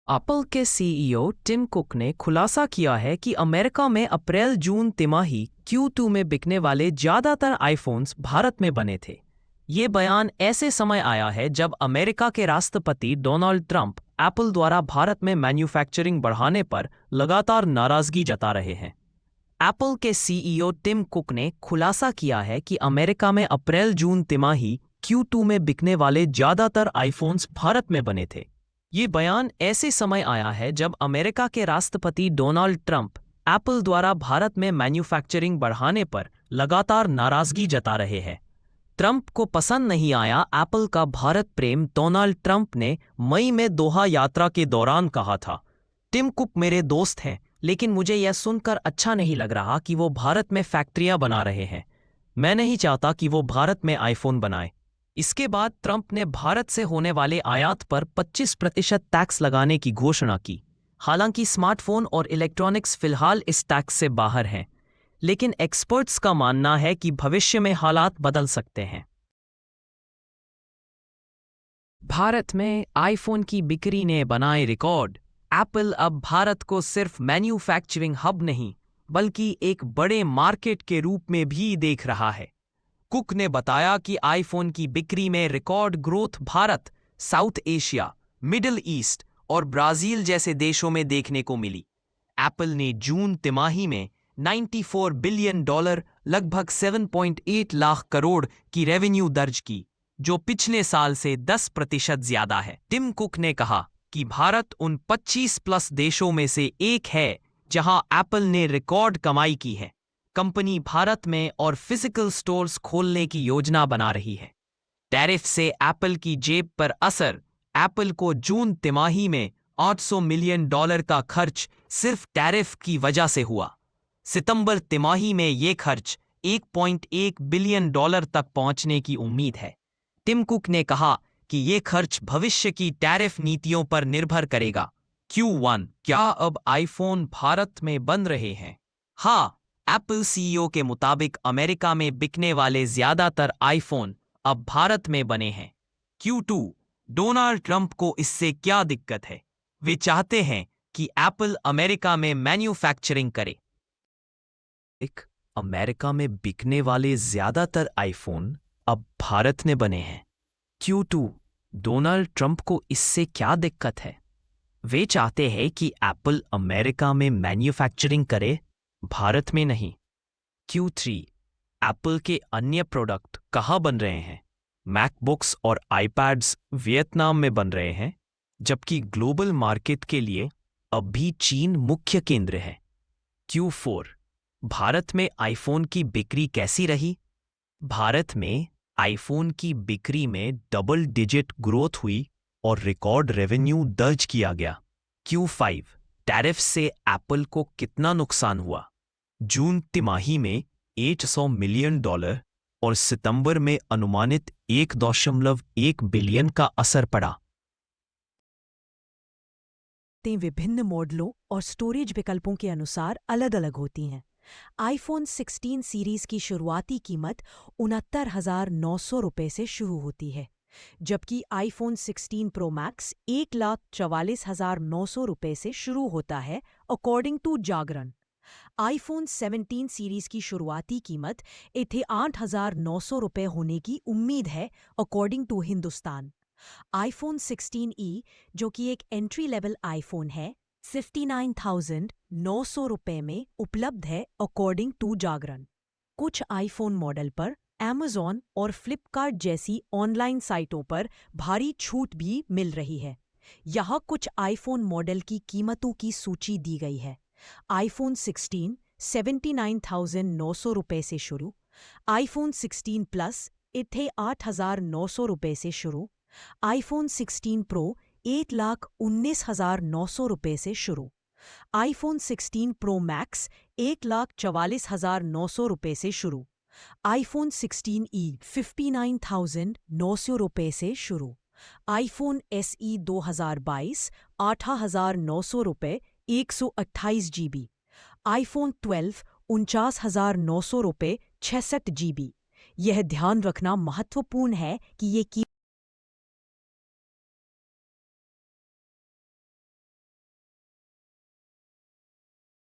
Apple के CEO Tim cook ने खुलासा किया है कि अमेरिका में अप्रैल-जून तिमाही Q2 में बिकने वाले ज़्यादातर आईफोन्स भारत में बने थे। ये बयान ऐसे समय आया है जब अमेरिका के राष्ट्रपति डोनाल्ड ट्रंप एप्पल द्वारा भारत में मैन्युफैक्चरिंग बढ़ाने पर लगातार नाराजगी जता रहे हैं। एप्पल के सीईओ टिम कुक ने खुलासा किया है कि अमेरिका में अप्रैल-जून तिमाही Q2 में बिकने वाले ज़्यादातर आईफोन्स भारत में बने थे। ये बयान ऐसे समय आया है जब अमेरिका के राष्ट्रपति डोनाल्ड ट्रंप एप्पल द्वारा भारत में मैन्युफैक्चरिंग बढ़ाने पर लगातार नाराजगी जता रहे हैं। ट्रंप को पसंद नहीं आया एप्पल का भारत प्रेम। डोनाल्ड ट्रंप ने मई में दोहा यात्रा के दौरान कहा था, टिम कुक मेरे दोस्त हैं, लेकिन मुझे यह सुनकर अच्छा नहीं लग रहा कि वो भारत में फैक्ट्रियां बना रहे हैं। मैं नहीं चाहता कि वो भारत में आईफोन बनाए। इसके बाद ट्रंप ने भारत से होने वाले आयात पर 25% टैक्स लगाने की घोषणा की। हालांकि स्मार्टफोन और इलेक्ट्रॉनिक्स फिलहाल इस टैक्स से बाहर हैं, लेकिन एक्सपर्ट्स का मानना है कि भविष्य में हालात बदल सकते हैं। भारत में आईफोन की बिक्री ने बनाए रिकॉर्ड। एप्पल अब भारत को सिर्फ मैन्युफैक्चरिंग हब नहीं, बल्कि एक बड़े मार्केट के रूप में भी देख रहा है। कुक ने बताया कि आईफोन की बिक्री में record growth Bharat, south Asia, middle east और ब्राजील जैसे देशों में देखने को मिली। एप्पल ने जून तिमाही में $94 बिलियन, लगभग 7.8 लाख करोड़ की रेवेन्यू दर्ज की, जो पिछले साल से 10% ज्यादा है। टिम कुक ने कहा कि भारत उन 25+ देशों में से एक है जहां एप्पल ने रिकॉर्ड कमाई की है। कंपनी भारत में और फिजिकल स्टोर्स खोलने की योजना बना रही है। टैरिफ से एप्पल की जेब पर असर। एप्पल को जून तिमाही में $800 मिलियन का खर्च सिर्फ टैरिफ की वजह से हुआ। सितंबर तिमाही में ये खर्च $1.1 बिलियन तक पहुंचने की उम्मीद है। टिम कुक ने कहा कि ये खर्च भविष्य की टैरिफ नीतियों पर निर्भर करेगा। Q1 क्या अब आईफोन भारत में बन रहे हैं? हाँ, एप्पल सीईओ के मुताबिक अमेरिका में बिकने वाले ज्यादातर आईफोन अब भारत में बने हैं। Q2 डोनाल्ड ट्रंप को इससे क्या दिक्कत है? वे चाहते हैं कि एप्पल अमेरिका में मैन्युफैक्चरिंग करे। अमेरिका में बिकने वाले ज्यादातर आईफोन अब भारत में बने हैं। Q2 डोनाल्ड ट्रंप को इससे क्या दिक्कत है? वे चाहते हैं कि एप्पल अमेरिका में मैन्युफैक्चरिंग करे, भारत में नहीं। Q3 एप्पल के अन्य प्रोडक्ट कहाँ बन रहे हैं? मैकबुक्स और आईपैड्स वियतनाम में बन रहे हैं, जबकि ग्लोबल मार्केट के लिए अब भी चीन मुख्य केंद्र है। Q4 भारत में आईफोन की बिक्री कैसी रही? भारत में आईफोन की बिक्री में डबल डिजिट ग्रोथ हुई और रिकॉर्ड रेवेन्यू दर्ज किया गया। Q5 टैरिफ से एप्पल को कितना नुकसान हुआ? जून तिमाही में $800 मिलियन और सितंबर में अनुमानित 1.1 बिलियन का असर पड़ा। विभिन्न मॉडलों और स्टोरेज विकल्पों के अनुसार अलग अलग होती हैं। आईफोन 16 सीरीज की शुरुआती कीमत $69,900 से शुरू होती है, जबकि आईफोन 16 प्रो मैक्स $1,44,900 से शुरू होता है, according to Jagran. IPhone 17 series की शुरुआती कीमत $8,900 होने की उम्मीद है, according to Hindustan. IPhone 16e, जो कि एक एंट्री लेवल आईफोन है, $59,900 में उपलब्ध है, अकॉर्डिंग टू जागरण। कुछ आईफोन मॉडल पर Amazon और फ्लिपकार्ट जैसी ऑनलाइन साइटों पर भारी छूट भी मिल रही है। यहाँ कुछ आईफोन मॉडल की कीमतों की सूची दी गई है। आईफोन 16 $79,900 से शुरू, आईफोन 16 प्लस $8,900 से शुरू, आईफोन 16 प्रो $1,19,900 से शुरू, आईफोन 16 प्रो मैक्स $1,44,900 से शुरू, आईफोन 16e $59,900 से शुरू, iPhone SE 2022 $8,900 128 GB, iPhone 12 $49,900 66 GB। यह ध्यान रखना महत्वपूर्ण है कि ये